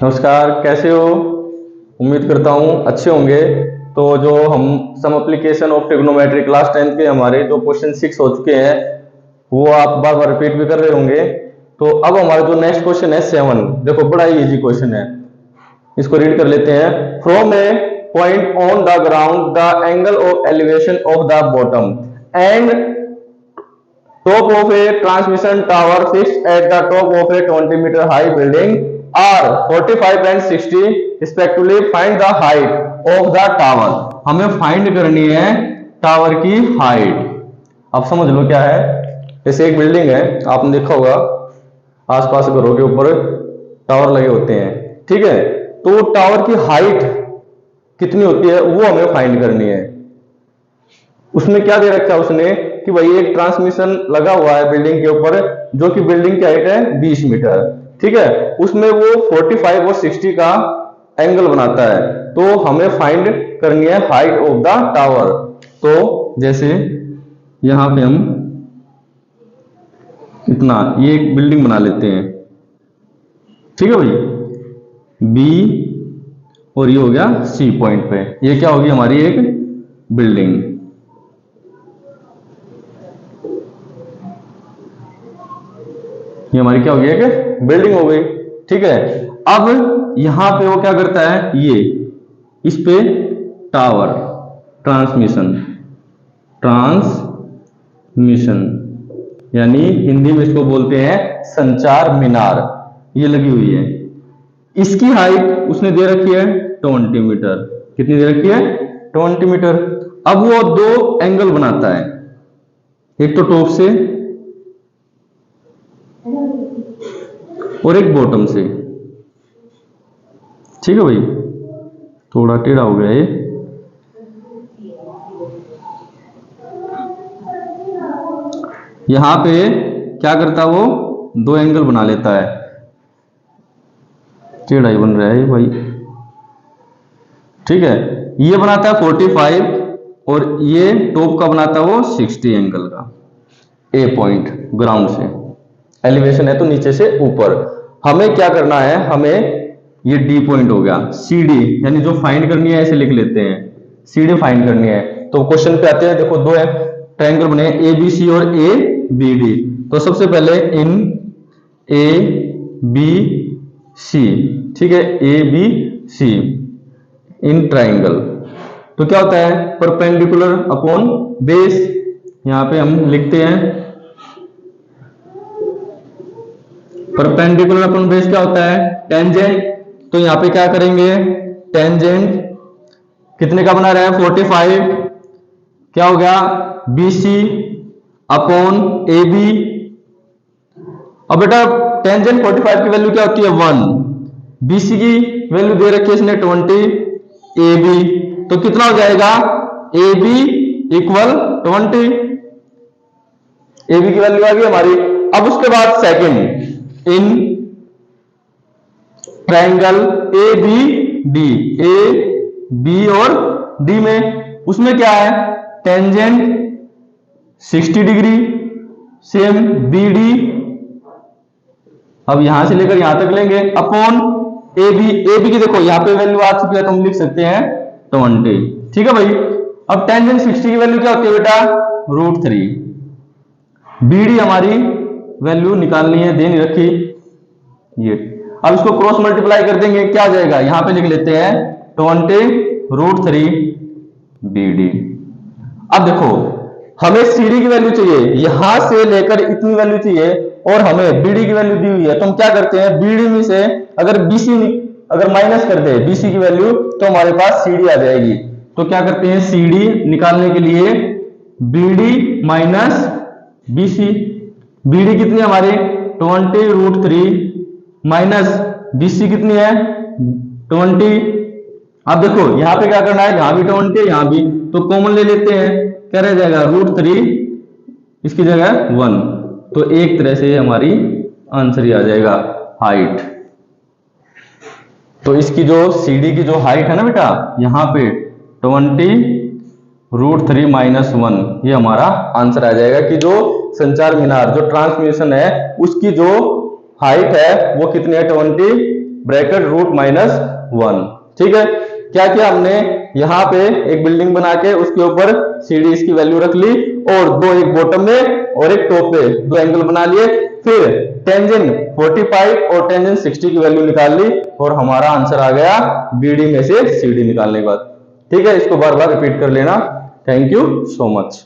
नमस्कार, कैसे हो? उम्मीद करता हूँ अच्छे होंगे। तो जो हम some application of trigonometry class 10 के हमारे जो क्वेश्चन 6 हो चुके हैं वो आप बार बार रिपीट भी कर रहे होंगे। तो अब हमारा जो नेक्स्ट क्वेश्चन है 7। देखो, बड़ा ही इजी क्वेश्चन है, इसको रीड कर लेते हैं। From A point on the ground the angle of elevation of the bottom and top of a transmission tower fixed at the top of a 20-meter high building are 45 and 60 respectively. Find the height of the tower. हमें find करनी है tower की height. अब समझ लो क्या है। जैसे एक बिल्डिंग है, आपने देखा होगा आसपास घरों के ऊपर टावर लगे होते हैं, ठीक है। तो टावर की हाइट कितनी होती है वो हमें फाइंड करनी है। उसमें क्या दे रखा है उसने कि भाई एक ट्रांसमिशन लगा हुआ है बिल्डिंग के ऊपर, जो कि बिल्डिंग की हाइट है 20 मीटर, ठीक है। उसमें वो 45 और 60 का एंगल बनाता है। तो हमें फाइंड करनी है हाइट ऑफ द टावर। तो जैसे यहां पे हम इतना ये एक बिल्डिंग बना लेते हैं, ठीक है भाई, बी और ये हो गया सी पॉइंट पे। ये क्या होगी हमारी एक बिल्डिंग। ये हमारी क्या हो गई, एक बिल्डिंग हो गई, ठीक है। अब यहां पे वो क्या करता है, ये इस पे टावर ट्रांसमिशन यानी हिंदी में इसको बोलते हैं संचार मीनार, ये लगी हुई है। इसकी हाइट उसने दे रखी है 20 मीटर। कितनी दे रखी है? 20 मीटर। अब वो दो एंगल बनाता है, एक तो टॉप से और एक बॉटम से, ठीक है भाई। थोड़ा टेढ़ा हो गया ये। यहां पे क्या करता है वो दो एंगल बना लेता है। टेढ़ा ही बन रहा है ये भाई, ठीक है। ये बनाता है 45 और ये टॉप का बनाता है वो 60 एंगल का। ए पॉइंट ग्राउंड से, एलिवेशन है तो नीचे से ऊपर। हमें क्या करना है, हमें ये डी पॉइंट हो गया, सी डी यानी जो फाइंड करनी है ऐसे लिख लेते हैं, सी डी फाइंड करनी है। तो क्वेश्चन पे आते हैं। देखो, दो ट्रायंगल बने ए बी सी और ए बी डी। तो सबसे पहले इन ए बी सी, ठीक है, A B C in triangle. तो क्या होता है, परपेंडिकुलर अपॉन बेस। यहां पे हम लिखते हैं परपेंडिकुलर अपॉन बेस क्या होता है, टेंजेंट। तो यहां पे क्या करेंगे, टेंजेंट कितने का बना रहा है 45, क्या हो गया BC अपॉन AB। अब बेटा टेंजेंट 45 की वैल्यू क्या होती है 1, BC की वैल्यू दे रखी है इसने 20, AB तो कितना हो जाएगा AB इक्वल 20। AB की वैल्यू आ गई हमारी। अब उसके बाद second in triangle A B D, A B और डी में उसमें क्या है, टेंजेंट 60 डिग्री सेम BD। अब यहां से लेकर यहां तक लेंगे अपॉन AB की देखो यहां पे वैल्यू आ चुकी है तो हम लिख सकते हैं 20, ठीक है भाई। अब टेंजेंट 60 की वैल्यू क्या होती है बेटा √3। BD हमारी वैल्यू निकालनी है, दे नहीं रखी ये। अब इसको क्रॉस मल्टीप्लाई कर देंगे, क्या आ जाएगा, यहां पे लिख लेते हैं 20 √3 BD। अब देखो हमें CD की वैल्यू चाहिए, यहां से लेकर इतनी वैल्यू चाहिए और हमें BD की वैल्यू दी हुई है। तो हम क्या करते हैं, BD में से अगर BC अगर माइनस कर दे BC की वैल्यू तो हमारे पास CD आ जाएगी। तो क्या करते हैं, CD निकालने के लिए BD माइनस BC। BD कितनी है हमारी 20 √3 माइनस BC कितनी है 20। अब देखो यहां पे क्या करना है, यहां भी 20 है यहां भी, तो कॉमन ले लेते हैं, क्या रह जाएगा √3 इसकी जगह 1। तो एक तरह से हमारी आंसर ही आ जाएगा हाइट। तो इसकी जो CD की जो हाइट है ना बेटा, यहां पे 20 √3 माइनस 1, ये हमारा आंसर आ जाएगा कि जो संचार मीनार जो ट्रांसमिशन है उसकी जो हाइट है वो कितनी है 20 ब्रैकेट रूट -1। ठीक है, क्या किया हमने, यहाँ पे एक बिल्डिंग बना के उसके ऊपर सीडी इसकी वैल्यू रख ली और दो, एक बॉटम में और एक टॉप पे, दो एंगल बना लिए। फिर टेंजेंट 45 और टेंजेंट 60 की वैल्यू निकाल ली और हमारा आंसर आ गया बीडी में से सीडी निकालने के बाद। ठीक है, इसको बार बार रिपीट कर लेना। Thank you so much.